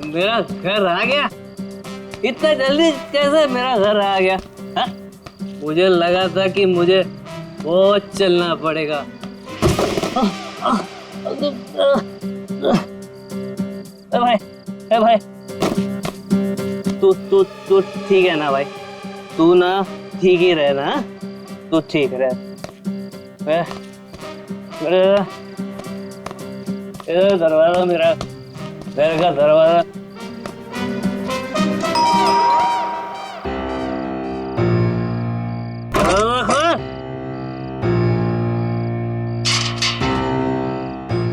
मेरा घर आ गया? इतना जल्दी कैसे मेरा घर आ गया? हा? मुझे लगा था कि मुझे बहुत चलना पड़ेगा। भाई, भाई, तू ठीक है ना भाई? तू ना ठीक ही रहना, तू ठीक रह। दरवाजा, मेरा घर का दरवाजा।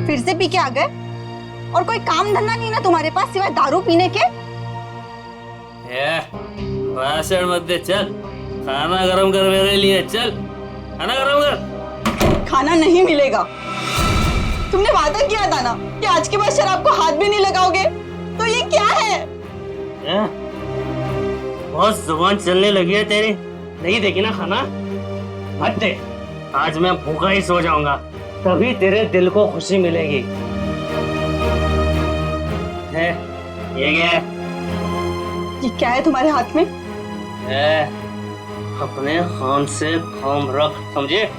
फिर से पी के आ गए? और कोई काम धंधा नहीं ना तुम्हारे पास सिवाय दारू पीने के? भाषण मत दे, चल खाना गरम कर मेरे लिए। चल खाना गरम कर। खाना नहीं मिलेगा। तुमने वादा किया था ना कि आज के बाद शराब को हाथ भी नहीं लगाओगे, तो ये क्या है? बहुत जुबान चलने लगी है तेरी। नहीं देखी ना खाना? मत दे। आज मैं भूखा ही सो जाऊंगा, तभी तेरे दिल को खुशी मिलेगी। है ये क्या है? ये क्या है तुम्हारे हाथ में? अपने हाथ से काम रख, समझे?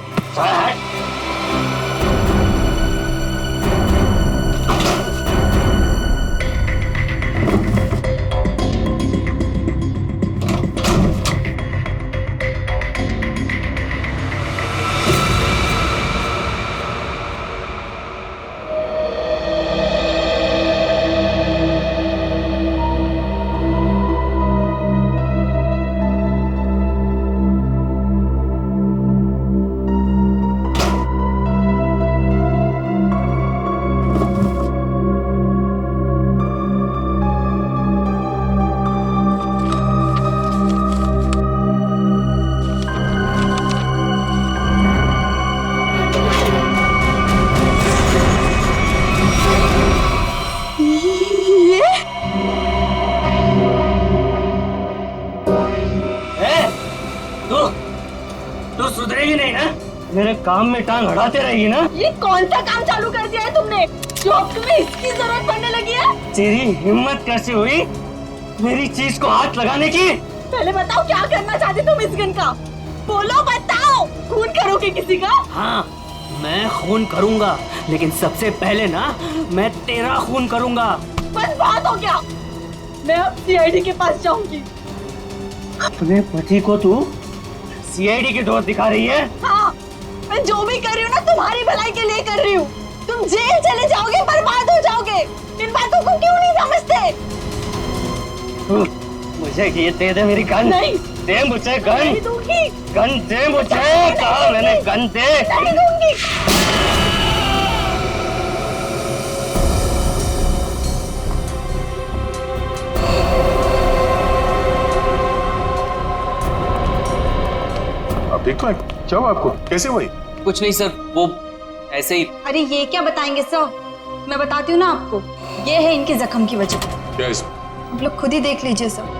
तू सुधरेगी नहीं ना? मेरे काम में टांग अड़ाते रहेगी ना? ये कौन सा काम चालू कर दिया है तुमने जो अब तुम्हें इसकी जरूरत पड़ने लगी है? तेरी हिम्मत कैसे हुई मेरी चीज को हाथ लगाने की? पहले बताओ क्या करना चाहते तुम इस गन का? बोलो, बताओ। खून करोगे किसी का? हाँ, मैं खून करूंगा, लेकिन सबसे पहले ना मैं तेरा खून करूंगा। बस बात हो गया। मैं अब सीआईडी के पास जाऊंगी। अपने पति को तू सीआईडी की दोस्त दिखा रही है? हाँ, मैं जो भी कर रही हूँ ना तुम्हारी भलाई के लिए कर रही हूँ। तुम जेल चले जाओगे, बर्बाद हो जाओगे। इन बातों को क्यों नहीं समझते? मुझे ये दे दे मेरी गन। नहीं दे मुझे गन। नहीं दूंगी। गन दे मुझे। कहा मैंने गन दे। नहीं दूंगी। आप ठीक तो है? क्या हुआ आपको? कैसे हुई? कुछ नहीं सर, वो ऐसे ही। अरे ये क्या बताएंगे सर? मैं बताती हूँ ना आपको। ये है इनके जख्म की वजह। क्या है? आप लोग खुद ही देख लीजिए सर।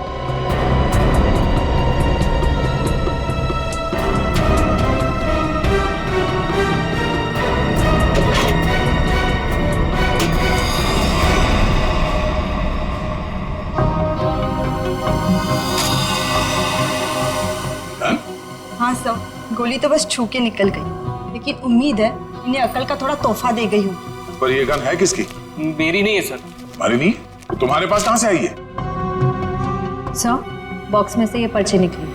हाँ सर, गोली तो बस छू के निकल गई, लेकिन उम्मीद है इन्हें अकल का थोड़ा तोहफा दे गई हूँ। पर ये गन है किसकी? मेरी नहीं है सर। तुम्हारी नहीं? तो तुम्हारे पास कहाँ से आई है? सर, बॉक्स में से ये पर्चे निकले।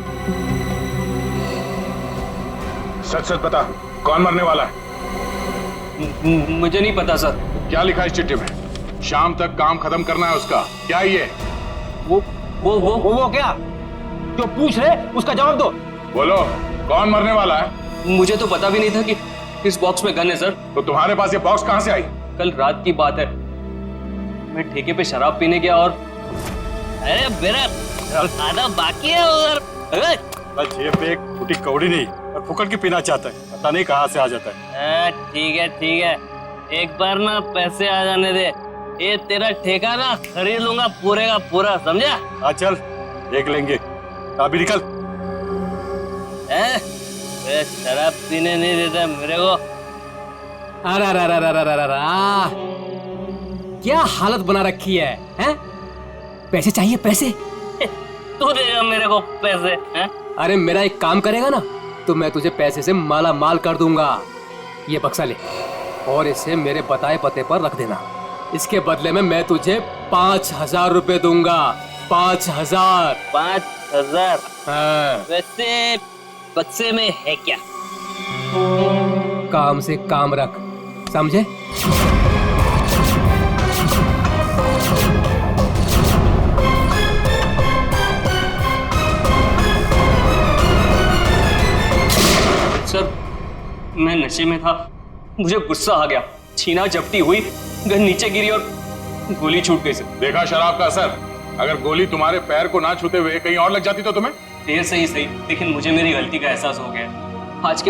सच सच बता, कौन मरने वाला है? मुझे नहीं पता सर। क्या लिखा है इस चिट्ठी में? शाम तक काम खत्म करना है उसका। क्या ये? वो क्या जो पूछ रहे उसका जवाब दो। बोलो, कौन मरने वाला है? मुझे तो पता भी नहीं था कि इस बॉक्स में गन है सर। तो तुम्हारे पास ये बॉक्स कहाँ से आई? कल रात की बात है, मैं ठेके पे शराब पीने गया और अरे मेरा खाना बाकी है उधर। जेब पे एक फूटी कौड़ी नहीं और फुकट की पीना चाहता है, पता नहीं कहाँ से आ जाता है। ठीक है, एक बार ना पैसे आ जाने दे, ये तेरा ठेका ना खरीद लूंगा पूरे का पूरा, समझा? हाँ चल देख लेंगे, अभी निकल। शराब पीने नहीं देता मेरे को। अरे क्या हालत बना रखी है, हैं? पैसे चाहिए, पैसे? तू देगा मेरे को पैसे, हैं? अरे मेरा एक काम करेगा ना तो मैं तुझे पैसे से माला माल कर दूंगा। ये बक्सा ले और इसे मेरे बताए पते पर रख देना। इसके बदले में मैं तुझे 5,000 रुपए दूंगा। 5,000। 5,000? हाँ। वैसे बक्से में है क्या? काम से काम रख, समझे? सर, मैं नशे में था, मुझे गुस्सा आ गया, छीना झपटी हुई, गन नीचे गिरी और गोली छूट गई सर। देखा शराब का असर? अगर गोली तुम्हारे पैर को ना छूते हुए कहीं और लग जाती तो तुम्हें? देर सही सही, लेकिन मुझे मेरी गलती का एहसास हो गया। आज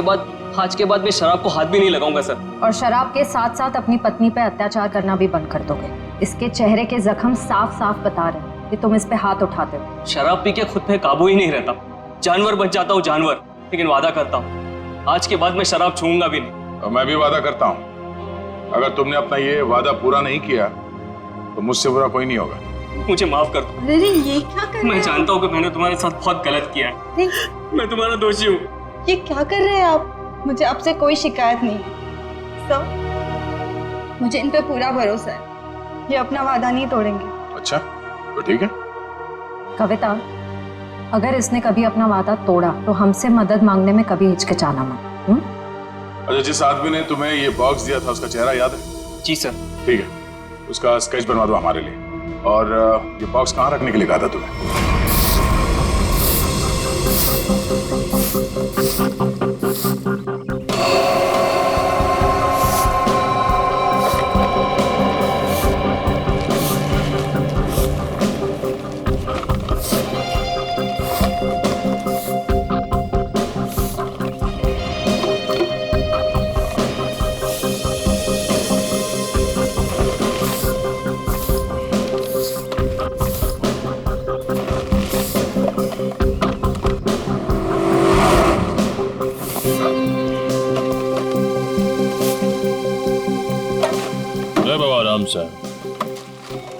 के बाद मैं शराब को हाथ भी नहीं लगाऊंगा सर। और शराब के साथ साथ अपनी पत्नी पे अत्याचार करना भी बंद कर दोगे। इसके चेहरे के जख्म साफ साफ बता रहे हैं कि तुम इस पे हाथ उठाते हो। शराब पी के खुद पे काबू ही नहीं रहता, जानवर बन जाता हूँ जानवर। लेकिन वादा करता हूँ आज के बाद मैं शराब छूऊंगा भी नहीं। और मैं भी वादा करता हूँ अगर तुमने अपना ये वादा पूरा नहीं किया तो मुझसे बुरा कोई नहीं होगा। मुझे माफ कर दो। अरे ये क्या कर रहे मैं हैं? जानता हूँ कि मैंने तुम्हारे साथ बहुत गलत किया है। नहीं, मैं तुम्हारा दोषी हूँ। ये क्या कर रहे हैं आप? मुझे आपसे कोई शिकायत नहीं है सर। मुझे इन पे पूरा भरोसा है, ये अपना वादा नहीं तोड़ेंगे। अच्छा तो ठीक है। कविता, अगर इसने कभी अपना वादा तोड़ा तो हमसे मदद मांगने में कभी हिचकिचाना मत। अच्छा, जिस आदमी ने तुम्हें ये बॉक्स दिया था उसका चेहरा याद है? जी सर। ठीक है, उसका स्केच बनवा दो हमारे लिए। और ये बॉक्स कहाँ रखने के लिए कहा था तुम्हें?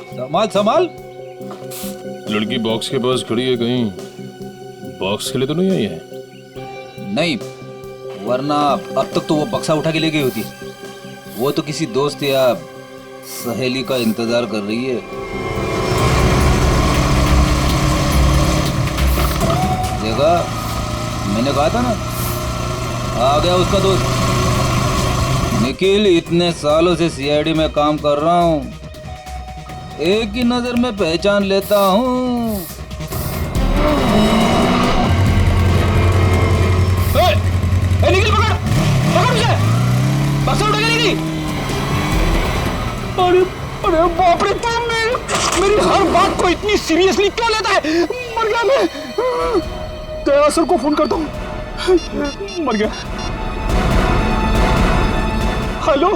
संभाल संभाल। लड़की बॉक्स के पास खड़ी है, कहीं बॉक्स के लिए तो नहीं आई है? नहीं, वरना अब तक तो वो बक्सा उठा के ले गई होती। वो तो किसी दोस्त या सहेली का इंतजार कर रही है। देखा, मैंने कहा था ना, आ गया उसका दोस्त निखिल। इतने सालों से सीआईडी में काम कर रहा हूँ, एक ही नजर में पहचान लेता हूँ। निखिल पकड़ पकड़ उसे, बक्सा उठा के ले गई। अरे अरे बाप रे, तुम मेरी हर बात को इतनी सीरियसली क्यों लेता है? मर गया मैं। दया सर को फोन करता हूँ। मर गया। हेलो,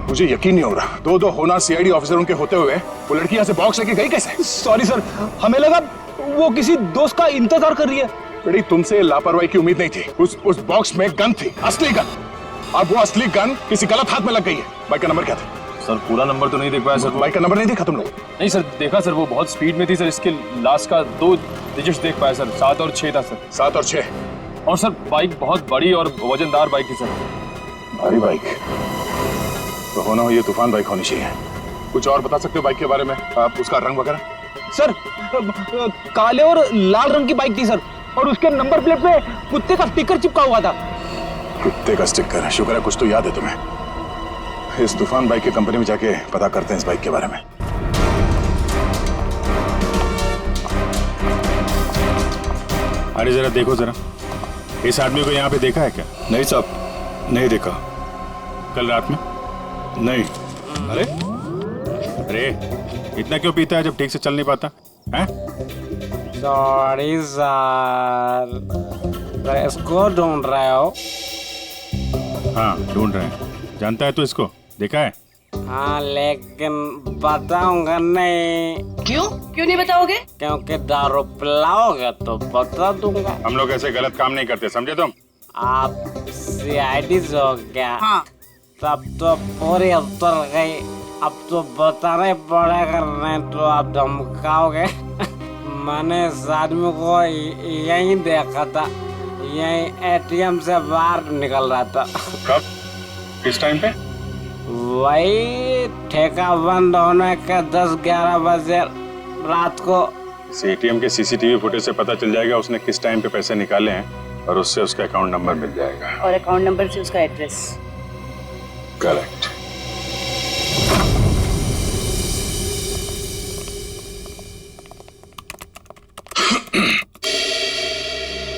मुझे यकीन नहीं हो रहा, दो होना सीआईडी ऑफिसर उनके होते हुए वो लड़की यहाँ से बॉक्स लेके गई कैसे? सॉरी सर, हमें लगा वो किसी दोस्त का इंतजार कर रही है। बेटी, तुमसे लापरवाही की उम्मीद नहीं थी। उस बॉक्स में गन थी, असली गन। अब वो असली गन किसी गलत हाथ में लग गई है। बाइक का नंबर क्या था? सर पूरा नंबर तो नहीं देख पाया सर। बाइक का नंबर नहीं देखा तुम लोग? नहीं सर, देखा सर, वो बहुत स्पीड में थी सर। इसके लास्ट का 2 डिजिट्स देख पाया सर, 7 और 6 था सर। 7 और 6। और सर बाइक बहुत बड़ी और वजनदार बाइक थी सर। भारी बाइक तो होना हो ये तूफान बाइक होनी चाहिए। कुछ और बता सकते हो बाइक के बारे में? आप उसका रंग वगैरह? सर, काले और लाल रंग की बाइक थी सर, और उसके नंबर प्लेट पे कुत्ते का स्टिकर चिपका हुआ था। कुत्ते का स्टिकर? शुक्र है कुछ तो याद है तुम्हें। इस तूफान बाइक की कंपनी में जाके पता करते हैं इस बाइक के बारे में। अरे जरा देखो जरा, इस आदमी को यहाँ पे देखा है क्या? नहीं साहब, नहीं देखा। कल रात में? नहीं। अरे अरे इतना क्यों पीता है जब ठीक से चल नहीं पाता है? सॉरी सर, इसको ढूंढ रहे हो? हाँ ढूंढ रहे हैं। जानता है तू इसको? देखा है? हाँ लेकिन बताऊंगा नहीं। क्यों क्यों नहीं बताओगे? क्योंकि दारू पिलाओगे तो बता दूंगा। हम लोग ऐसे गलत काम नहीं करते, समझे तुम? आप सीआईडी से हो क्या? हाँ। तब तो पूरी उतर गई। अब तो बताना ही पड़ेगा, नहीं तो आप धमकाओगे। मैंने इस आदमी को यहीं देखा था, यहीं एटीएम से बाहर निकल रहा था। कब? किस टाइम पे? वही ठेका बंद होने के 10-11 बजे रात को। इस एटीएम के सीसीटीवी फुटेज से पता चल जाएगा उसने किस टाइम पे पैसे निकाले हैं और उससे उसका अकाउंट नंबर मिल जाएगा। और अकाउंट नंबर से उसका एड्रेस। करेक्ट।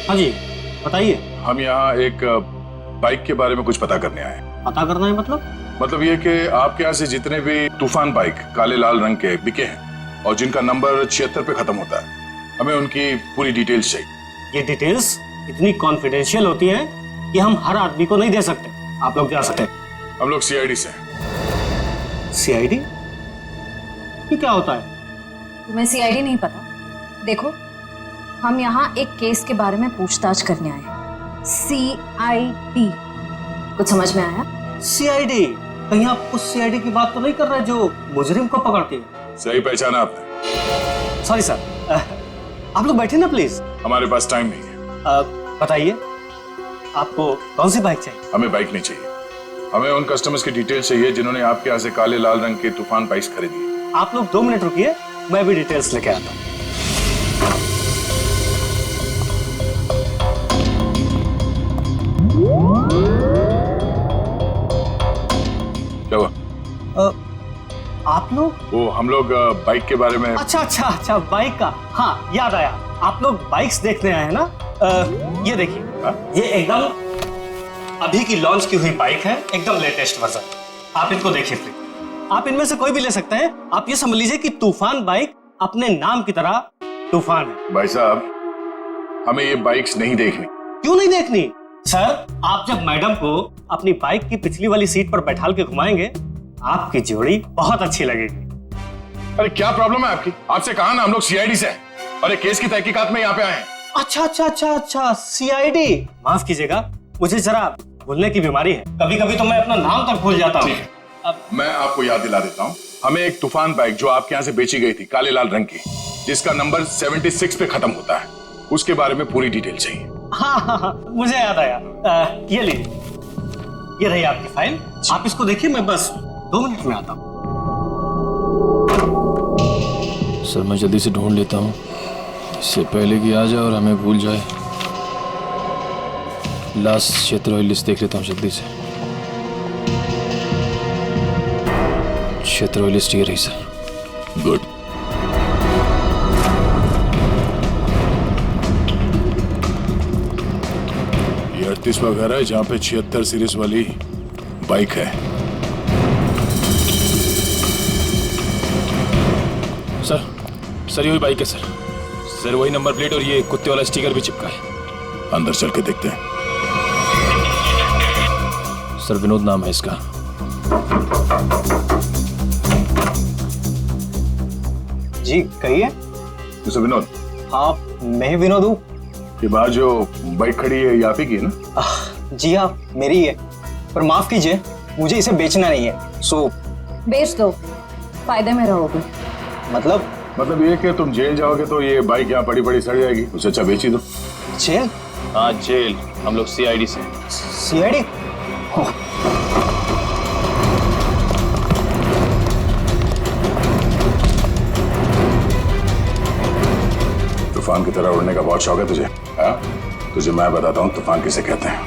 हाँ जी बताइए। हम यहाँ एक बाइक के बारे में कुछ पता करने आए हैं। पता करना है मतलब ये कि आपके यहाँ से जितने भी तूफान बाइक काले लाल रंग के बिके हैं और जिनका नंबर 76 पे खत्म होता है, हमें उनकी पूरी डिटेल्स चाहिए। ये डिटेल्स इतनी कॉन्फिडेंशियल होती हैं कि हम हर आदमी को नहीं दे सकते। आप लोग जा सकते हैं। हम लोग सीआईडी से हैं। सीआईडी? ये क्या होता है? तुम्हें सीआईडी नहीं पता? देखो, हम यहाँ एक केस के बारे में पूछताछ करने आए हैं। सीआईडी, कुछ समझ में आया? सीआईडी? कहीं आप उस सीआईडी की बात तो नहीं कर रहे जो मुजरिम को पकड़ती है? सही पहचाना आपने। सॉरी सर, आप लोग बैठे ना प्लीज। हमारे पास टाइम नहीं है। बताइए आपको कौन सी बाइक चाहिए? हमें बाइक नहीं चाहिए, हमें उन कस्टमर्स की डिटेल्स चाहिए जिन्होंने आपके यहाँ से काले लाल रंग के तूफान बाइक्स खरीदी। आप लोग 2 मिनट रुकिए, मैं भी डिटेल्स लेके आता हूँ। क्या हुआ? आप लोग? वो हम लोग बाइक के बारे में। अच्छा बाइक का, हाँ याद आया। आप लोग बाइक्स देखने आए हैं ना? ये देखिए, ये एकदम अभी की लॉन्च की हुई बाइक है, एकदम लेटेस्ट वर्जन। आप इनको देखिए प्लीज। आप इनमें से कोई भी ले सकते हैं। आप ये समझ लीजिए कि तूफान बाइक अपने नाम की तरह तूफान है। भाई साहब, हमें ये बाइक्स नहीं देखनी। क्यों नहीं देखनी? सर, आप जब मैडम को अपनी बाइक की पिछली वाली सीट पर बैठाल के घुमाएंगे, आपकी जोड़ी बहुत अच्छी लगेगी। अरे क्या प्रॉब्लम है आपकी? आपसे कहा ना हम लोग सीआईडी से हैं और एक केस की तहकीकात में यहाँ पे आए हैं। अच्छा, सीआईडी। माफ कीजिएगा, मुझे जरा भूलने की बीमारी है। कभी कभी तो मैं अपना नाम तक भूल जाता हूँ। अब मैं आपको याद दिला देता हूँ। हमें एक तूफान बाइक जो आपके यहाँ से बेची गई थी काले लाल रंग की, जिसका नंबर 76 पे खत्म होता है, उसके बारे में पूरी डिटेल चाहिए। हाँ, मुझे याद आया। ये लीजिए, ये रही आपकी फाइल। आप इसको देखिए, मैं बस 2 मिनट में आता हूँ। सर मैं जल्दी से ढूंढ लेता हूँ, इससे पहले कि आ जाए और हमें भूल जाए। लास्ट क्षेत्र लिस्ट देख लेता हूँ जल्दी से। क्षेत्र लिस्ट ये रही सर। गुड। ये 38वां घर है जहाँ पे 76 सीरीज वाली बाइक है। सर यही बाइक है सर, वही नंबर प्लेट और ये कुत्ते वाला स्टिकर भी चिपका है। अंदर चल के देखते हैं। सर विनोद नाम है इसका। जी कहिए। मिस्टर विनोद? हाँ मैं ही विनोद हूँ। ये बात जो बाइक खड़ी है ये आप ही की है ना? जी हाँ मेरी ही है, पर माफ कीजिए मुझे इसे बेचना नहीं है। सो बेच दो, फायदे में रहोगे। मतलब ये कि तुम जेल जाओगे तो ये बाइक यहाँ पड़ी पड़ी सड़ जाएगी, उससे अच्छा बेच ही दो। जेल? हाँ जेल, हम लोग सीआईडी से। सीआईडी? तूफान की तरह उड़ने का बहुत शौक है तुझे? हाँ? तुझे मैं बताता हूँ तूफान किसे कहते हैं।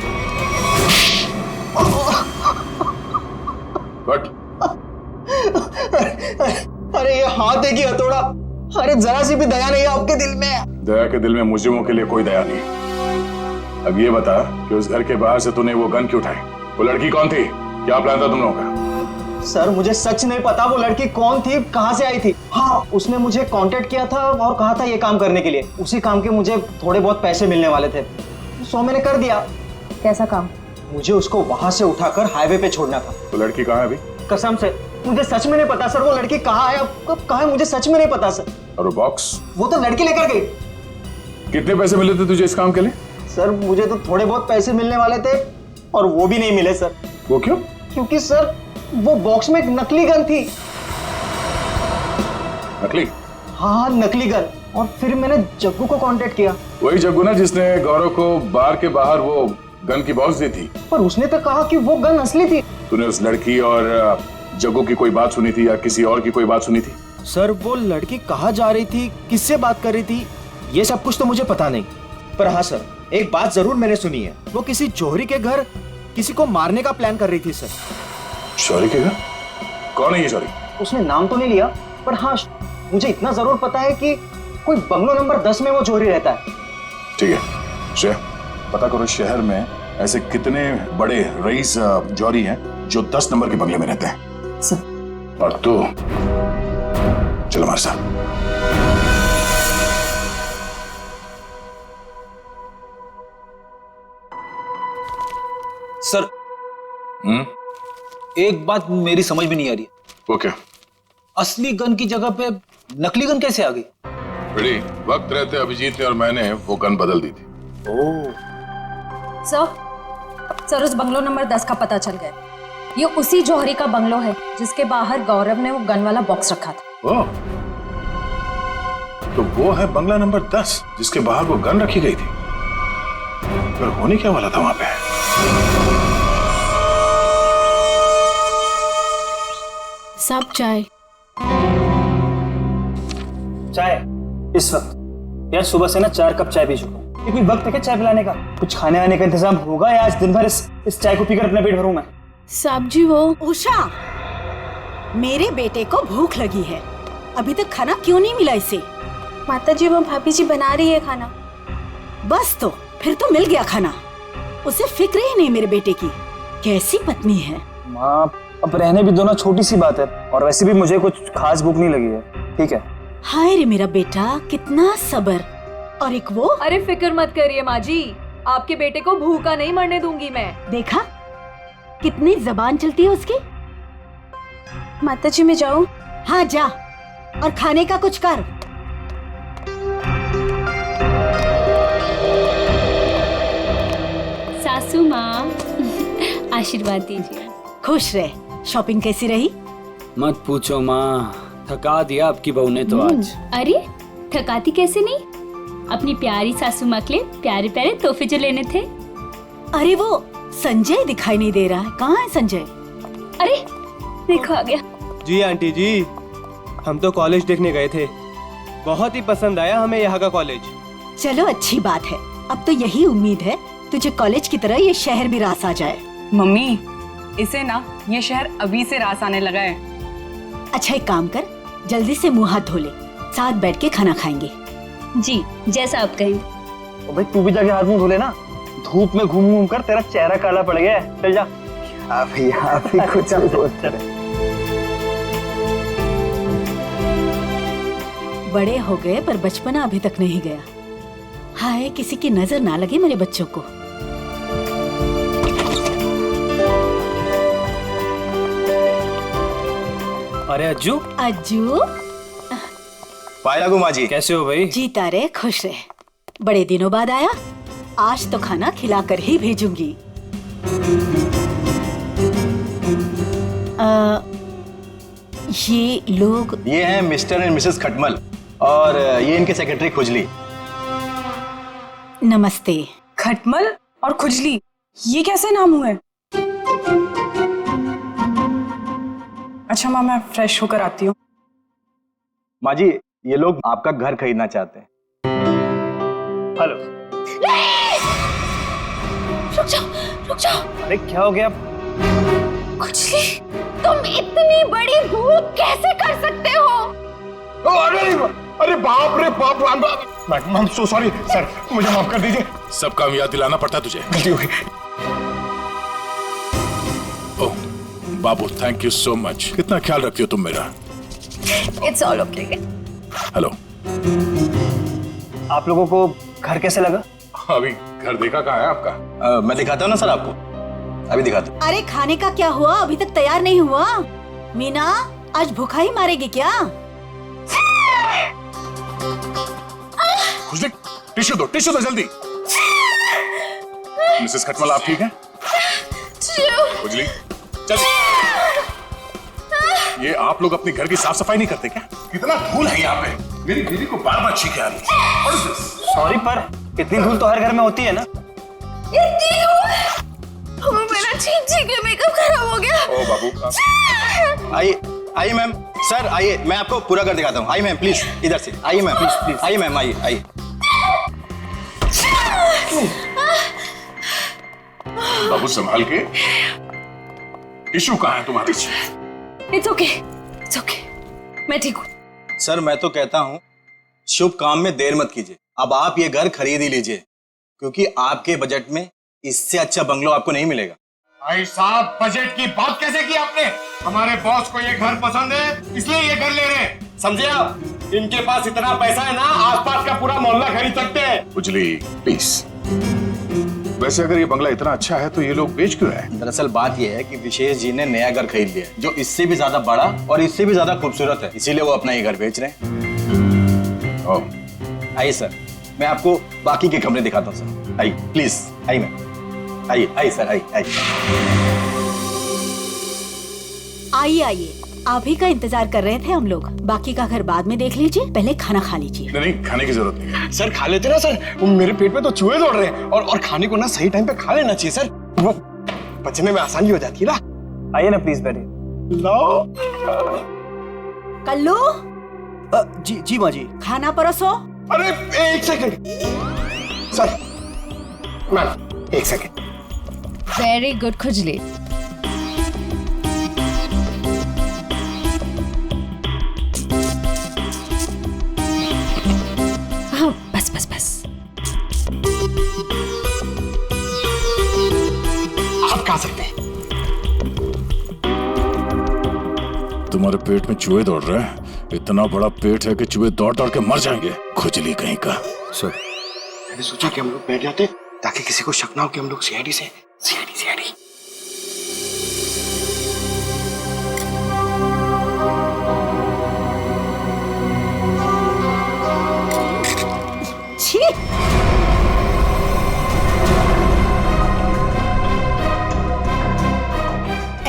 बट अरे ये हाथ है कि हथौड़ा? अरे जरा सी भी दया नहीं है आपके दिल में? दया के दिल में मुजरिमों के लिए कोई दया नहीं। अब ये बता कि उस घर के बाहर से तूने वो गन क्यों उठाई? वो लड़की कौन थी? क्या प्लान था तुम लोगों का? सर मुझे सच नहीं पता वो लड़की कौन थी, कहाँ से आई थी। हाँ उसने मुझे कांटेक्ट किया था और कहा था ये काम करने के लिए। उसी काम के मुझे थोड़े बहुत पैसे मिलने वाले थे, सो मैंने कर दिया। कैसा काम? मुझे उसको वहां से उठाकर हाईवे पे छोड़ना था। तो लड़की कहाँ है अभी? कसम से मुझे सच में नहीं पता सर, वो लड़की कहाँ है, अब कब कहाँ है, मुझे सच में नहीं पता सर। और वो बॉक्स? वो तो लड़की लेकर गई। कितने पैसे मिले थे तुझे इस काम के लिए? सर मुझे तो थोड़े बहुत पैसे मिलने वाले थे और वो भी नहीं मिले सर। वो क्यों? क्योंकि सर वो बॉक्स में एक नकली गन थी। नकली? हाँ नकली गन। और फिर मैंने जग्गू को कांटेक्ट किया। वही जग्गू ना जिसने गौरव को बार के बाहर वो गन की बॉक्स दी थी। पर उसने तो कहा कि वो गन असली थी। तूने उस लड़की और जग्गू की कोई बात सुनी थी या किसी और की कोई बात सुनी थी? सर वो लड़की कहाँ जा रही थी, किससे बात कर रही थी, ये सब कुछ तो मुझे पता नहीं। पर हाँ सर, एक बात जरूर मैंने सुनी है, वो किसी जौहरी के घर किसी को मारने का प्लान कर रही थी सर। जौहरी के घर? कौन है ये जौहरी? उसने नाम तो नहीं लिया, पर हाँ मुझे इतना जरूर पता है कि कोई बंगलो नंबर 10 में वो जौहरी रहता है। ठीक है श्रेया, पता करो शहर में ऐसे कितने बड़े रईस जौहरी हैं जो 10 नंबर के बंगले में रहते हैं। सर। और तू चलो हमारे साथ। सर एक बात मेरी समझ में नहीं आ रही है। वो क्या? असली गन की जगह पे नकली गन कैसे आ गई? बड़ी वक्त रहते अभिजीत ने और मैंने वो गन बदल दी थी। सर उस बंगलो नंबर 10 का पता चल गया। ये उसी जौहरी का बंगलो है जिसके बाहर गौरव ने वो गन वाला बॉक्स रखा था। ओह, तो वो है बंगला नंबर 10 जिसके बाहर वो गन रखी गई थी। फिर होने क्या वाला था वहां पे? सब चाय इस वक्त? यार सुबह से ना 4 कप चाय पी चुका हूँ। ये कोई वक्त है क्या चाय पिलाने का? कुछ खाने आने का इंतजाम होगा या आज दिन भर इस चाय को पीकर अपना पेट भरूं मैं? साहब जी वो उषा, मेरे बेटे को भूख लगी है, अभी तक खाना क्यों नहीं मिला इसे? माता जी वो भाभी जी बना रही है खाना। बस तो फिर तो मिल गया खाना। उसे फिक्र ही नहीं मेरे बेटे की। कैसी पत्नी है। माँ अब रहने भी दो ना, छोटी सी बात है, और वैसे भी मुझे कुछ खास भूख नहीं लगी है। ठीक है। हाय रे मेरा बेटा, कितना सब्र। और एक वो। अरे फिक्र मत करिए माँ जी, आपके बेटे को भूखा नहीं मरने दूंगी मैं। देखा कितनी जबान चलती है उसकी। माता जी मैं जाऊं? हाँ जा, और खाने का कुछ कर। सासू माँ आशीर्वाद दीजिए। खुश रहे। शॉपिंग कैसी रही? मत पूछो माँ, थका दिया आपकी बहू ने तो आज। अरे थकाती कैसे नहीं, अपनी प्यारी सासू माँ के लिए प्यारे प्यारे तोहफे जो लेने थे। अरे वो संजय दिखाई नहीं दे रहा है, कहाँ है संजय? अरे देखो आ गया। जी आंटी जी, हम तो कॉलेज देखने गए थे, बहुत ही पसंद आया हमें यहाँ का कॉलेज। चलो अच्छी बात है, अब तो यही उम्मीद है तुझे कॉलेज की तरह ये शहर भी रास आ जाए। मम्मी इसे ना ये शहर अभी से रास आने लगा है। अच्छा एक काम कर, जल्दी से मुंह हाथ धो ले, साथ बैठ के खाना खाएंगे। जी जैसा आप कहें। भाई तू भी जाके हाथ मुंह धो लेना, धूप में घूम घूम कर तेरा चेहरा काला पड़ गया है। चल जा। आप ही कुछ बोलते रहे। बड़े हो गए पर बचपना अभी तक नहीं गया। हाय किसी की नजर ना लगे मेरे बच्चों को। अरे अज्जू। अज्जू पाए लागू माँ जी, कैसे हो भाई? जीता रहे, खुश रहे। बड़े दिनों बाद आया, आज तो खाना खिलाकर ही भेजूंगी। ये लोग? ये हैं मिस्टर एंड मिसेस खटमल, और ये इनके सेक्रेटरी खुजली। नमस्ते। खटमल और खुजली, ये कैसे नाम हुए? अच्छा माँ मैं फ्रेश होकर आती हूँ। माँ जी ये लोग आपका घर खरीदना चाहते हैं। हेलो। रुक जाओ रुक जाओ। अरे क्या हो गया? खुजली, तुम इतनी बड़ी भूख कैसे कर सकते हो? अरे बाप रे बाप, I am so sorry sir, मुझे माफ कर दीजिए। सब काम याद दिलाना पड़ता तुझे, गलती हो गई। ओह बाबू, थैंक यू सो मच, कितना ख्याल रखती हो तुम मेरा। It's all okay. हेलो। आप लोगों को घर कैसे लगा? अभी घर देखा कहाँ है आपका? मैं दिखाता हूँ ना सर आपको, अभी दिखाता हूँ। अरे खाने का क्या हुआ, अभी तक तैयार नहीं हुआ? मीना आज भूखा ही मारेगी क्या? खुशली टिश्यू दो जल्दी। मिसेस खटमल आप ठीक हैं? खुजली चल। ये आप लोग अपने घर की साफ सफाई नहीं करते क्या? कितना धूल है यहाँ पे। मेरी बीवी को बार बार छींके आ रही है। सॉरी पर इतनी धूल तो हर घर में होती है ना। मेरा छींक के मेकअप खराब हो गया। ओ बाबू आइए मैम। सर आइए, मैं आपको पूरा कर दिखाता हूँ। आइए मैम प्लीज, इधर से आइए मैम, प्लीज आइए मैम, आइए। बाबू संभाल के। टिश्यू कहाँ है तुम्हारे? इट्स ओके, मैं ठीक हूँ। सर मैं तो कहता हूँ शुभ काम में देर मत कीजिए। अब आप ये घर खरीद ही लीजिए, क्योंकि आपके बजट में इससे अच्छा बंगलो आपको नहीं मिलेगा। भाई साहब, बजट की बात कैसे की आपने? हमारे बॉस को ये घर पसंद है, इसलिए ये घर ले रहे हैं, समझे आप? इनके पास इतना पैसा है ना, आसपास का पूरा मोहल्ला खरीद सकते हैं। खुजली प्लीज। वैसे अगर ये बंगला इतना अच्छा है तो ये लोग बेच क्यों रहे हैं? दरअसल बात ये है कि विशेष जी ने नया घर खरीद लिया है, जो इससे भी ज्यादा बड़ा और इससे भी ज्यादा खूबसूरत है, इसीलिए वो अपना ये घर बेच रहे हैं। आइए सर, मैं आपको बाकी के कमरे दिखाता हूँ सर। आइए प्लीज, आइए मैम, आइए सर, आइए। आप ही का इंतजार कर रहे थे हम लोग। बाकी का घर बाद में देख लीजिए, पहले खाना खा लीजिए। नहीं, खाने की जरूरत नहीं है। सर खा लेते ना सर, मेरे पेट में तो चूहे दौड़ रहे हैं, और खाने को ना सही टाइम पे खा लेना चाहिए सर, वो पचने में आसानी हो जाती है ना। आइए ना प्लीज बैठिए। लो कल्लू। जी माँ जी। खाना परोसो। अरे एक सेकंड सर, मैम एक सेकंड। वेरी गुड खुजली। हाँ, बस। आप खा सकते हैं। तुम्हारे पेट में चूहे दौड़ रहे हैं? इतना बड़ा पेट है कि चूहे दौड़ दौड़ के मर जाएंगे। खुजली कहीं का। सर मैंने सोचा कि हम लोग बैठ जाते ताकि किसी को शक ना हो कि हम लोग सीआईडी से। छी!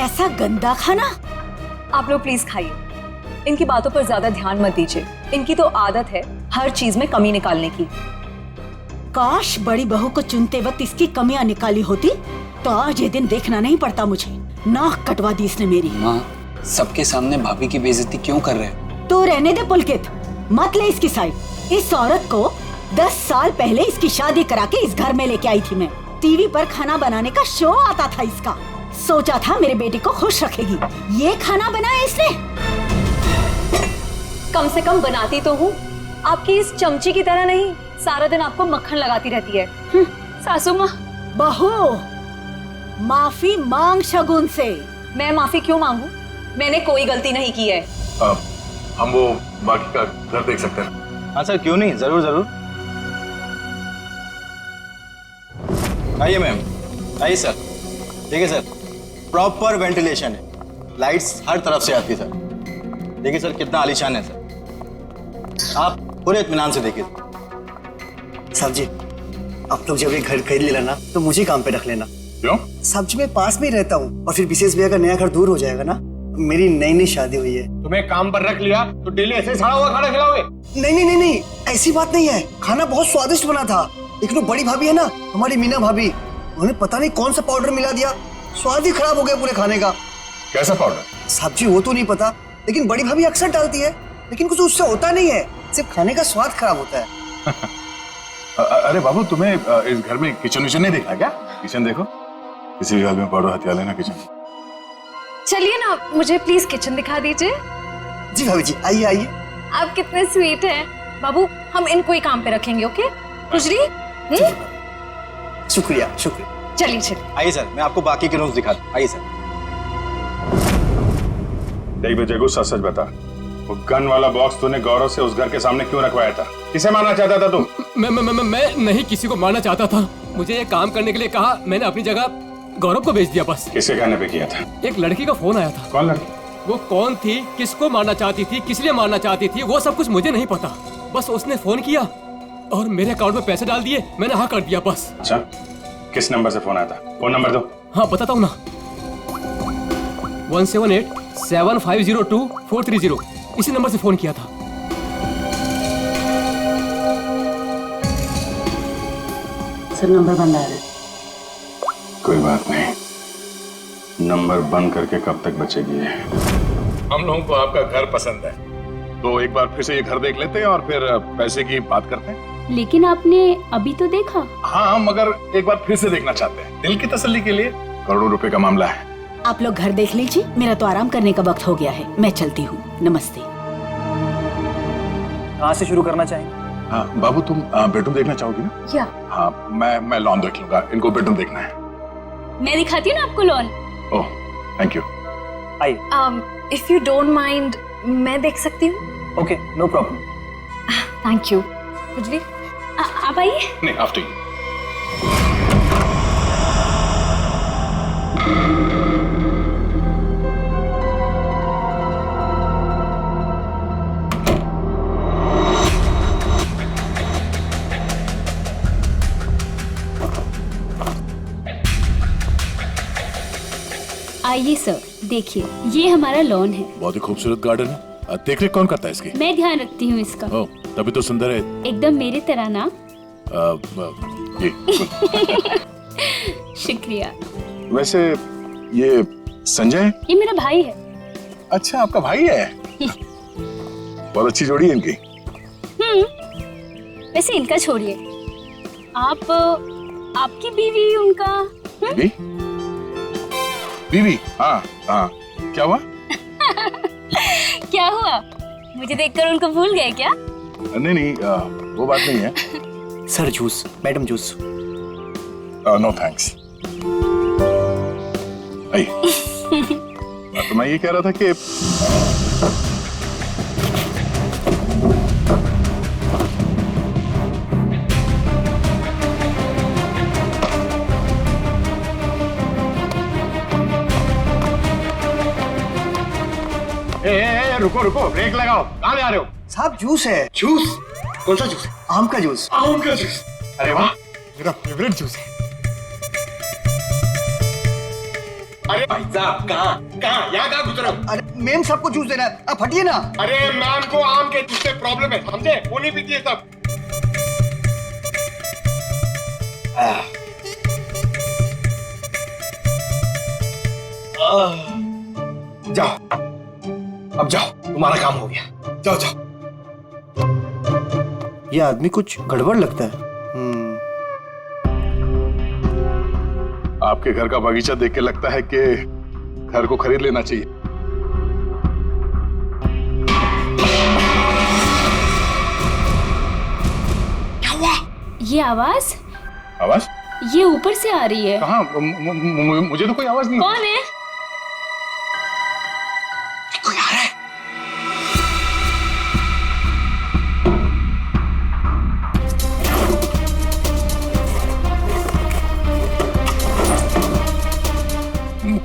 ऐसा गंदा खाना। आप लोग प्लीज खाइए, इनकी बातों पर ज्यादा ध्यान मत दीजिए। इनकी तो आदत है हर चीज में कमी निकालने की। काश बड़ी बहू को चुनते वक्त इसकी कमियां निकाली होती तो आज ये दिन देखना नहीं पड़ता मुझे। नाक कटवा दी इसने मेरी। माँ, सबके सामने भाभी की बेइज्जती क्यों कर रहे हो? तो रहने दे पुलकित, मत ले इसकी साइड। इस औरत को 10 साल पहले इसकी शादी करा के इस घर में लेके आई थी मैं। टीवी पर खाना बनाने का शो आता था इसका। सोचा था मेरे बेटे को खुश रखेगी। ये खाना बनाया इसने। कम से कम बनाती तो हूँ, आपकी इस चमची की तरह नहीं सारा दिन आपको मक्खन लगाती रहती है। सासू माँ। बहू, माफी मांग शगुन से। मैं माफी क्यों मांगू? मैंने कोई गलती नहीं की है। हम वो बाकी का घर देख सकते हैं? हाँ सर, क्यों नहीं, जरूर। आइए मैम, आइए सर। देखिए सर, प्रॉपर वेंटिलेशन है, लाइट्स हर तरफ से आती है सर। देखिए सर कितना आलीशान है सर, आप पूरे इत्मीनान से देखिए। साहब जी, आप लोग जब ये घर खरीद लेना ना तो मुझे काम पे रख लेना। क्यों? साहब जी मैं पास में ही रहता हूँ, और फिर विशेष भैया का नया घर दूर हो जाएगा ना। मेरी नई शादी हुई है। तुम्हें काम पर रख लिया तो डेली ऐसे सड़ा हुआ खाना खिलाओगे? नहीं, ऐसी बात नहीं है। खाना बहुत स्वादिष्ट बना था, लेकिन वो बड़ी भाभी है ना, हमारी मीना भाभी, उन्होंने पता नहीं कौन सा पाउडर मिला दिया, स्वाद ही खराब हो गया पूरे खाने का। कैसा पाउडर? साहब जी वो तो नहीं पता, लेकिन बड़ी भाभी अक्सर डालती है, लेकिन कुछ उससे होता नहीं है, सिर्फ खाने का स्वाद खराब होता है। अरे बाबू, तुम्हें इस घर में किचन विचन नहीं देखा क्या? किचन देखो, किसी भी हाल में पड़ो हथियार लेना किचन। चलिए ना, मुझे प्लीज किचन दिखा दीजिए। जी भाभी जी, आइए। आप कितने स्वीट हैं। बाबू, हम इनको ही काम पे रखेंगे, ओके? खुजली। शुक्रिया। चलिए। आइए सर, मैं आपको बाकी के रूम्स दिखाता हूँ। आइए सर। देख बे जगू, सच बता, वो गन वाला बॉक्स तूने गौरव से उस घर के सामने क्यों रखवाया था? किसे मारना चाहता था तू? मैं नहीं किसी को मारना चाहता था। मुझे ये काम करने के लिए कहा, मैंने अपनी जगह गौरव को भेज दिया बस। किसके कहने पे किया था? एक लड़की का फोन आया था। कौन लड़की? वो कौन थी, किसको मारना चाहती थी, किस लिए मारना चाहती थी, वो सब कुछ मुझे नहीं पता। बस उसने फोन किया और मेरे अकाउंट में पैसे डाल दिए, मैंने हाँ कर दिया बस। अच्छा, किस नंबर से फोन आया था? फोन नंबर दो। हाँ बताता हूँ ना, 1787502 इसी नंबर से फोन किया था। सर नंबर बंद आ रहा है। कोई बात नहीं, नंबर बंद करके कब तक बचेगी ये? हम लोगों को आपका घर पसंद है, तो एक बार फिर से ये घर देख लेते हैं और फिर पैसे की बात करते हैं। लेकिन आपने अभी तो देखा। हाँ, मगर एक बार फिर से देखना चाहते हैं, दिल की तसल्ली के लिए। करोड़ों रुपए का मामला है। आप लोग घर देख लीजिए, मेरा तो आराम करने का वक्त हो गया है, मैं चलती हूँ। नमस्ते। कहाँ से शुरू करना चाहेंगे? हाँ, बाबू तुम बेडरूम देखना चाहोगी ना? या हाँ, मैं लॉन देख लूंगा, इनको बेडरूम देखना है। मैं दिखाती हूँ ना आपको लॉन। Oh, thank you. आइए। इफ यू डोंट माइंड मैं देख सकती हूँ? Okay, no problem. Thank you. कुछ भी? आप आइए। नहीं, आफ्टर यू। आइए सर, देखिए ये हमारा लॉन है। बहुत ही खूबसूरत गार्डन है। देख रेख कौन करता है इसकी? मैं ध्यान रखती हूँ इसका। ओह, तभी तो सुंदर है। एकदम मेरी तरह ना। ये शुक्रिया। वैसे ये संजय? ये मेरा भाई है। अच्छा, आपका भाई है? बहुत अच्छी जोड़ी है इनकी। वैसे इनका छोड़िए, आप आपकी बीवी उनका बीवी? बीवी? हाँ हाँ, क्या हुआ? क्या हुआ? मुझे देखकर उनको भूल गए क्या? नहीं नहीं, वो बात नहीं है। Sir juice, madam juice. No thanks. तो मैं ये कह रहा था कि रुको रुको, ब्रेक लगाओ। कहाँ ले आ रहे हो? साहब जूस है। जूस? कौन सा जूस? आम का जूस। आम का जूस? अरे वाह, मेरा फेवरेट जूस है। अरे भाई साहब, कहाँ यहाँ कहाँ घुस रहे हो? अरे मेम साहब को जूस देना है, आप हटिए ना। अरे मैम को आम के जूस से प्रॉब्लम है, समझे? वो नहीं पीती है सब। जाओ, अब जाओ, तुम्हारा काम हो गया। जाओ जाओ। ये आदमी कुछ गड़बड़ लगता है। आपके घर का बगीचा देख के लगता है कि घर को खरीद लेना चाहिए। क्या हुआ? ये आवाज? आवाज? ये ऊपर से आ रही है। कहाँ? मुझे तो कोई आवाज नहीं। कौन है? कोई आ रहा है।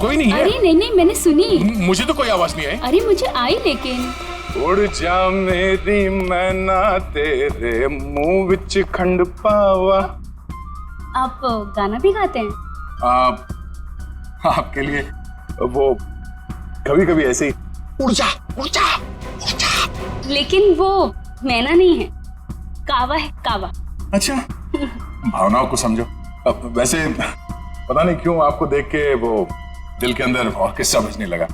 कोई नहीं है। अरे नहीं नहीं, मैंने सुनी। मुझे तो कोई आवाज नहीं आई। अरे मुझे आई, लेकिन उड़ जा मेरी मैना तेरे मुंह विच खंड पावा। आप गाना भी गाते हैं? आपके लिए वो कभी कभी ऐसे ही। उड़ जा उड़ जा उड़ जा। लेकिन वो मैना नहीं है, कावा है, कावा। अच्छा, भावनाओं को समझो। वैसे पता नहीं क्यों आपको देख के वो दिल के अंदर और किस्सा बजने लगा।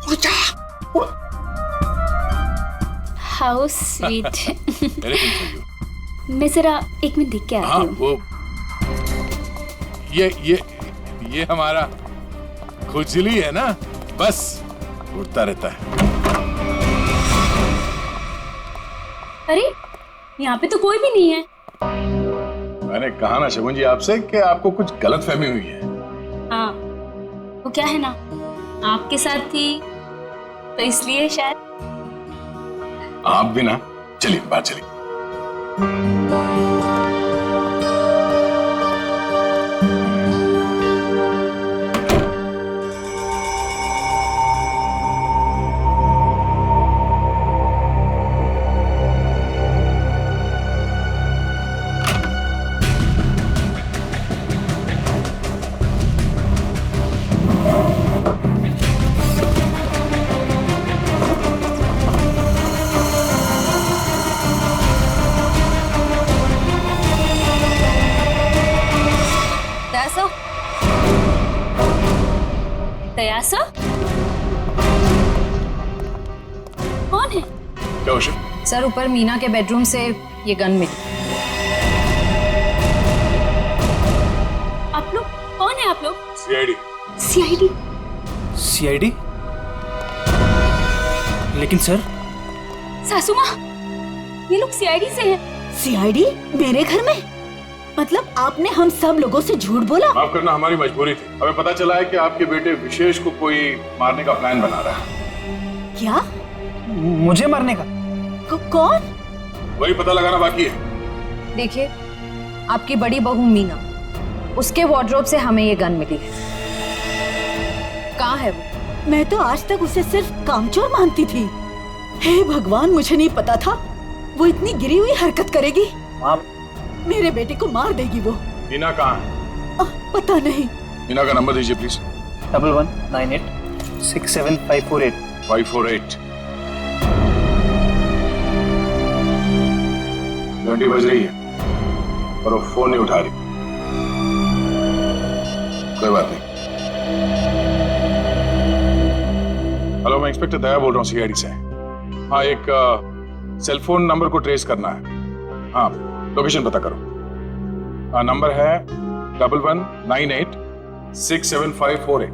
उड़ जा। How sweet. मैं जरा एक मिनट देख के आती हूँ। वो ये हमारा खुजली है ना, बस उड़ता रहता है। अरे यहाँ पे तो कोई भी नहीं है। मैंने कहा ना शगुन जी आपसे कि आपको कुछ गलत फहमी हुई है। हाँ, वो क्या है ना, आपके साथ थी तो इसलिए शायद। आप भी ना। चलिए बाहर चलिए। गया सर? कौन है? क्या उसे? सर ऊपर मीना के बेडरूम से ये गन मिली। आप लोग कौन है? आप लोग सीआईडी। सीआईडी? सीआईडी? लेकिन सर सासू माँ, ये लोग सीआईडी से हैं। सीआईडी मेरे घर में? मतलब आपने हम सब लोगों से झूठ बोला? माफ करना, हमारी मजबूरी थी। हमें पता चला है कि आपके बेटे विशेष को कोई मारने का प्लान बना रहा है। क्या? मुझे मारने का? कौन? वही पता लगाना बाकी है। देखिए, आपकी बड़ी बहू मीना, उसके वार्डरोब से हमें ये गन मिली है। कहाँ है वो? मैं तो आज तक उसे सिर्फ कामचोर मानती थी। हे भगवान, मुझे नहीं पता था वो इतनी गिरी हुई हरकत करेगी। मेरे बेटे को मार देगी वो। मीना कहाँ है? पता नहीं। मीना का नंबर दीजिए प्लीज। 1198675548। 548। घंटी बज रही है और वो फोन नहीं उठा रही। कोई बात नहीं। हेलो, मैं इंस्पेक्टर दया बोल रहा हूँ सीआईडी से। हाँ, एक सेल फोन नंबर को ट्रेस करना है। हाँ, लोकेशन पता करो। हाँ, नंबर है 1198675548।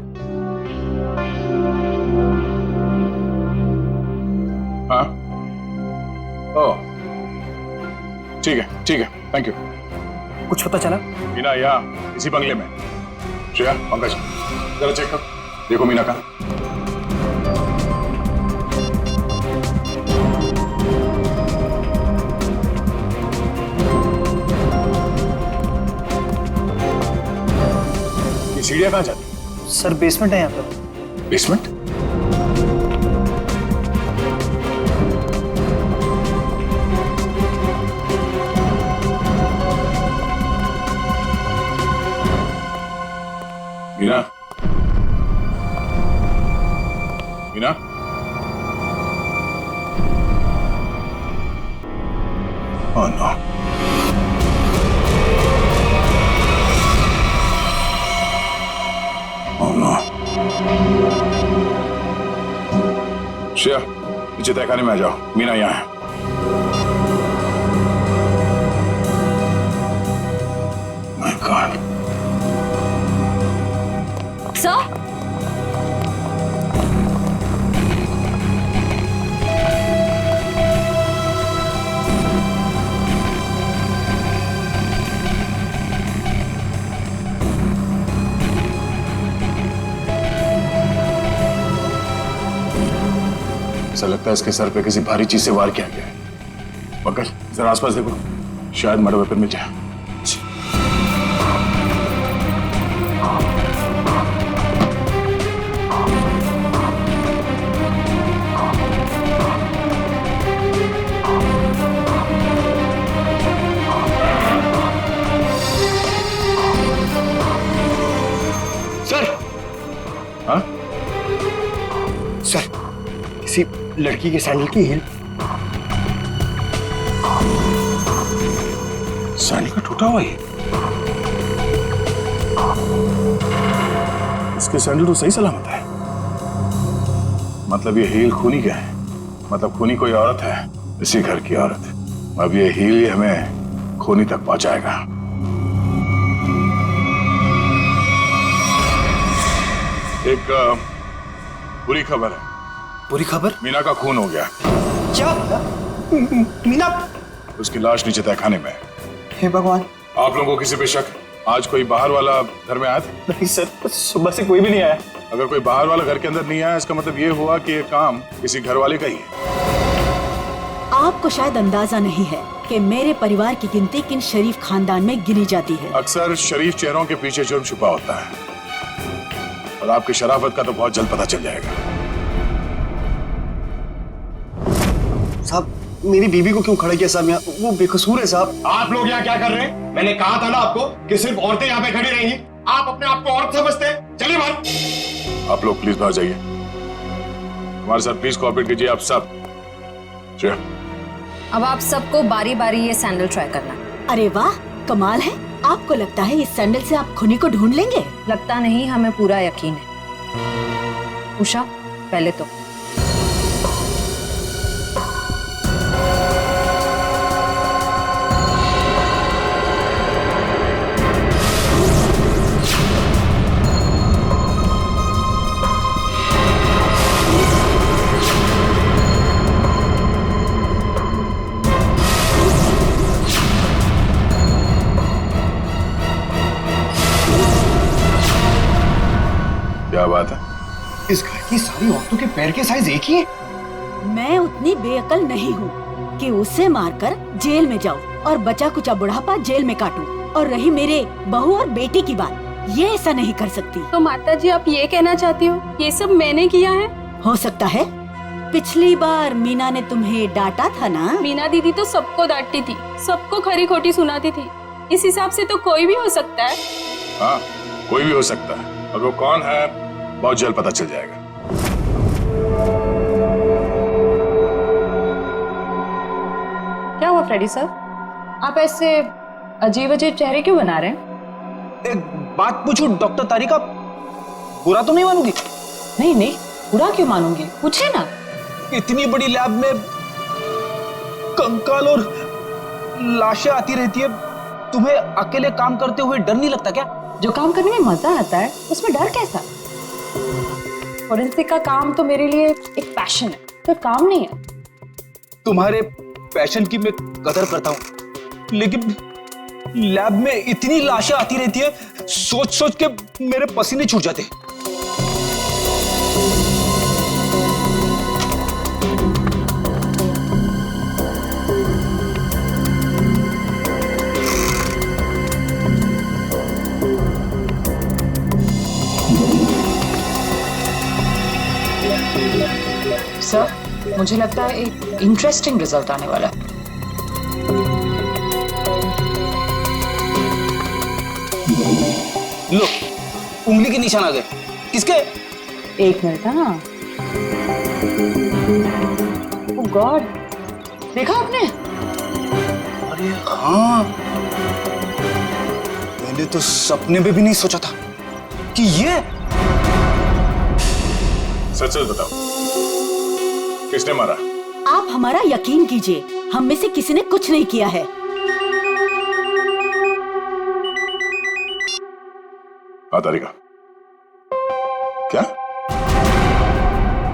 हाँ, ओह ठीक है, थैंक यू। कुछ पता चला? मीना यहाँ इसी बंगले में। श्रेया, पंकज, जरा चेक करो, देखो मीना कहाँ। ये सीढ़ियाँ कहाँ जाती? सर बेसमेंट है यहाँ पर। Basement? Meena, Meena, oh no. Oh no. Shreya, नीचे तहखाने में आ जाओ, मीना यहाँ है। My God. सर, ऐसा लगता है इसके सर पे किसी भारी चीज से वार किया गया है। पंकज, जरा आसपास देखो, शायद मर्डर वेपन मिल जाए। सर, हाँ? सर, किसी लड़की के सैंडल की हील। सैंडल का टूटा हुआ ही। इसके सैंडल तो सही सलामत है। मतलब ये हील खूनी का है। मतलब खूनी कोई औरत है, इसी घर की औरत। अब ये हील ही हमें खूनी तक पहुंचाएगा। एक बुरी खबर है। बुरी खबर? मीना का खून हो गया। क्या? मीना? उसकी लाश नीचे तहखाने में है। हे भगवान। आप लोगों को किसी पे शक? आज कोई बाहर वाला घर में आया था? नहीं सर, सुबह से कोई भी नहीं आया। अगर कोई बाहर वाला घर के अंदर नहीं आया, इसका मतलब ये हुआ कि ये काम किसी घर वाले का ही है। आपको शायद अंदाजा नहीं है कि मेरे परिवार की गिनती किन शरीफ खानदान में गिनी जाती है। अक्सर शरीफ चेहरों के पीछे जुर्म छुपा होता है, और आपकी शराफत का तो बहुत जल्द पता चल जाएगा। साहब, मेरी बीबी को क्यों खड़ा किया साहब यहाँ? वो बेकसूर है साहब। आप लोग यहाँ क्या कर रहे हैं? मैंने कहा था ना आपको कि सिर्फ औरतें यहाँ पे खड़ी रहेंगी। आप अपने आप को औरत समझते हैं। चलिए बाहर। आप लोग प्लीज बाहर जाइए। हमारे साथ प्लीज कोऑपरेट कीजिए आप सब। श्रेया, अब आप सबको बारी बारी ये सैंडल ट्राई करना। अरे वाह, कमाल है। आपको लगता है इस सैंडल से आप खूनी को ढूंढ लेंगे? लगता नहीं, हमें पूरा यकीन है। उषा पहले तो क्या बात है? इस घर की सारी औरतों के पैर के साइज एक ही है। मैं उतनी बेअकल नहीं हूँ कि उसे मारकर जेल में जाऊँ और बचा कुचा बुढ़ापा जेल में काटूं। और रही मेरे बहू और बेटी की बात, ये ऐसा नहीं कर सकती। तो माता जी आप ये कहना चाहती हो ये सब मैंने किया है? हो सकता है। पिछली बार मीना ने तुम्हें डांटा था ना? मीना दीदी तो सबको डांटती थी, सबको खरी खोटी सुनाती थी। इस हिसाब से तो कोई भी हो सकता है। हाँ, कोई भी हो सकता है। और वो कौन है बहुत जल्द पता चल जाएगा। क्या हुआ फ्रेडी सर, आप ऐसे अजीब अजीब चेहरे क्यों बना रहे हैं? एक बात पूछूं डॉक्टर तारिका, बुरा तो नहीं मानूंगी? नहीं नहीं, बुरा क्यों मानूंगी, पूछे ना। इतनी बड़ी लैब में कंकाल और लाशें आती रहती है, तुम्हें अकेले काम करते हुए डर नहीं लगता क्या? जो काम करने में मजा आता है उसमें डर कैसा? फोरेंसिक का काम तो मेरे लिए एक पैशन है, तो काम नहीं है। तुम्हारे पैशन की मैं कदर करता हूँ, लेकिन लैब में इतनी लाशें आती रहती है, सोच सोच के मेरे पसीने छूट जाते। सर, मुझे लगता है एक इंटरेस्टिंग रिजल्ट आने वाला है। लो, उंगली के निशान आ गए। किसके? एक मिनट। हाँ, ओह गॉड, देखा आपने? अरे हाँ, मैंने तो सपने में भी नहीं सोचा था कि ये। सच सच बताओ, किसने मारा? आप हमारा यकीन कीजिए, हम में से किसी ने कुछ नहीं किया है। हाँ तारिका, क्या?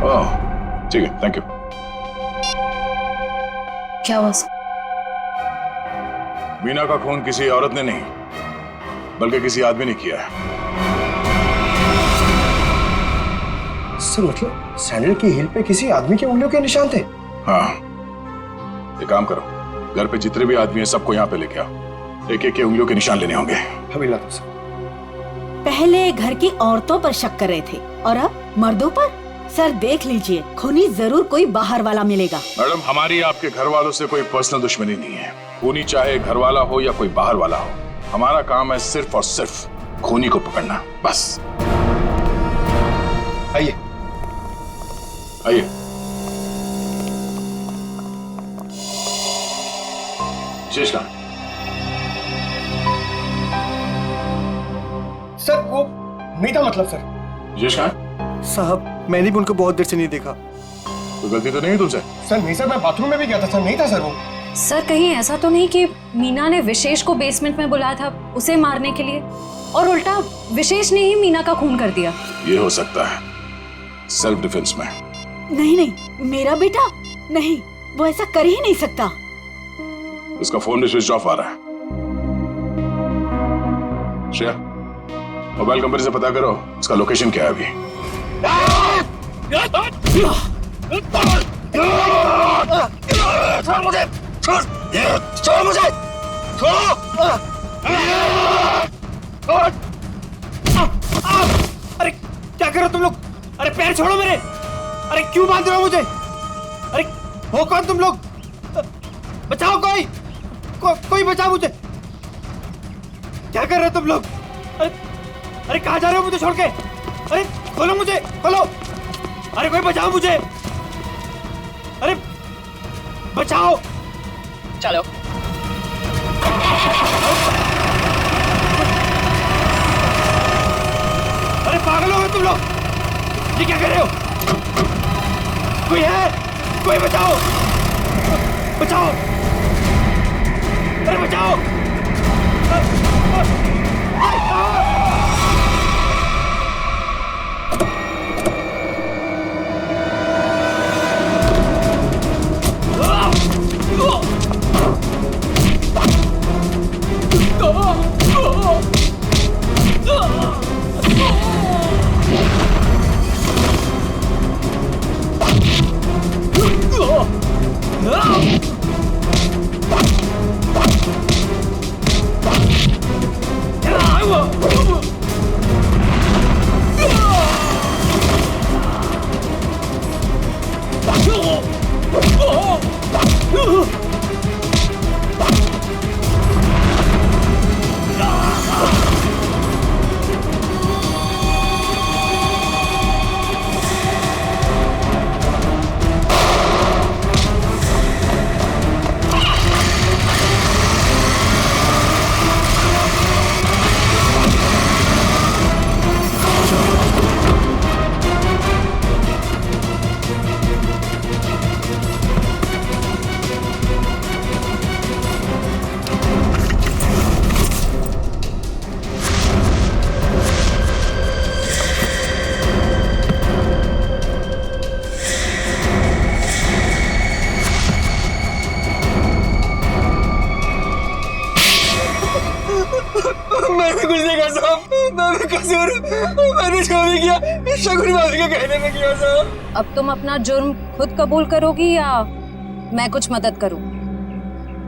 ओह ठीक है, थैंक यू। क्या हुआ? मीना का खून किसी औरत ने नहीं, बल्कि किसी आदमी ने किया है। सर मतलब सैंडल की हील पे किसी आदमी की उंगलियों के निशान थे? हाँ, एक काम करो, घर पे जितने भी आदमी हैं सबको यहाँ पे लेके आओ। एक एक के उंगलियों के निशान लेने होंगे। अभी लाता सर। पहले घर की औरतों पर शक कर रहे थे और अब मर्दों पर। सर देख लीजिए, खूनी जरूर कोई बाहर वाला मिलेगा। मैडम, हमारी आपके घर वालों से कोई पर्सनल दुश्मनी नहीं है। खूनी चाहे घर वाला हो या कोई बाहर वाला हो, हमारा काम है सिर्फ और सिर्फ खूनी को पकड़ना, बस। आइए आइए। विशेष कहाँ? सर वो मीठा मतलब सर। विशेष कहाँ? साहब मैंने भी उनको बहुत देर से नहीं देखा। तो गलती तो नहीं है तुमसे? सर नहीं सर, मैं बाथरूम में भी गया था सर, नहीं था सर वो। सर कहीं ऐसा तो नहीं कि मीना ने विशेष को बेसमेंट में बुलाया था उसे मारने के लिए, और उल्टा विशेष ने ही मीना का खून कर दिया? ये हो सकता है, सेल्फ डिफेंस में। नहीं नहीं, मेरा बेटा नहीं, वो ऐसा कर ही नहीं सकता। उसका फोन भी स्विच ऑफ आ रहा है। श्रेया, मोबाइल कंपनी से पता करो उसका लोकेशन क्या है अभी। छोड़ मुझे, छोड़ मुझे, अरे क्या कर रहे हो तुम लोग? अरे पैर छोड़ो मेरे। अरे क्यों बांध रहे हो मुझे? अरे हो कौन तुम लोग? बचाओ कोई बचाओ मुझे। क्या कर रहे हो तुम लोग? अरे कहाँ जा रहे हो मुझे छोड़ के? अरे खोलो मुझे, खोलो। अरे कोई बचाओ मुझे। अरे बचाओ। चलो। अरे पागल हो गए तुम लोग? ये क्या कर रहे हो? कोई है? कोई बचाओ! बचाओ! अरे बचाओ! मैंने कुछ नहीं कहा साहब, मैं कसूर, मैंने जो भी किया शगुन भाभी के कहने में किया साहब। अब तुम अपना जुर्म खुद कबूल करोगी या मैं कुछ मदद करूं?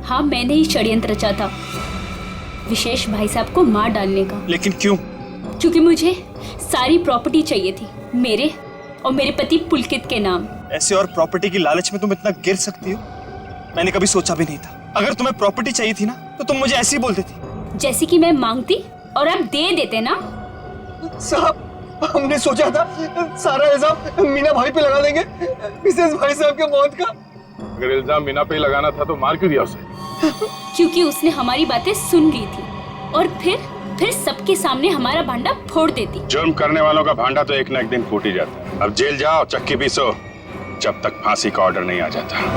हाँ, मैंने ही षड्यंत्र रचा था विशेष भाई साहब को मार डालने का। लेकिन क्यों? क्योंकि मुझे सारी प्रॉपर्टी चाहिए थी, मेरे और मेरे पति पुलकित के नाम। ऐसे और प्रॉपर्टी की लालच में तुम इतना गिर सकती हो, मैंने कभी सोचा भी नहीं था। अगर तुम्हें प्रॉपर्टी चाहिए थी ना तो तुम मुझे ऐसे ही बोल देती। जैसे कि मैं मांगती और आप दे देते ना। साहब, हमने सोचा था सारा इल्जाम मीना भाई पे लगा देंगे, मिसेस भाई साहब के मौत का। अगर इल्जाम मीना पे ही लगाना था तो मार क्यों दिया उसे? क्योंकि उसने हमारी बातें सुन ली थी और फिर सबके सामने हमारा भांडा फोड़ देती। जुर्म करने वालों का भांडा तो एक न एक दिन फूट ही जाता है। अब जेल जाओ, चक्की पीसो, जब तक फांसी का ऑर्डर नहीं आ जाता।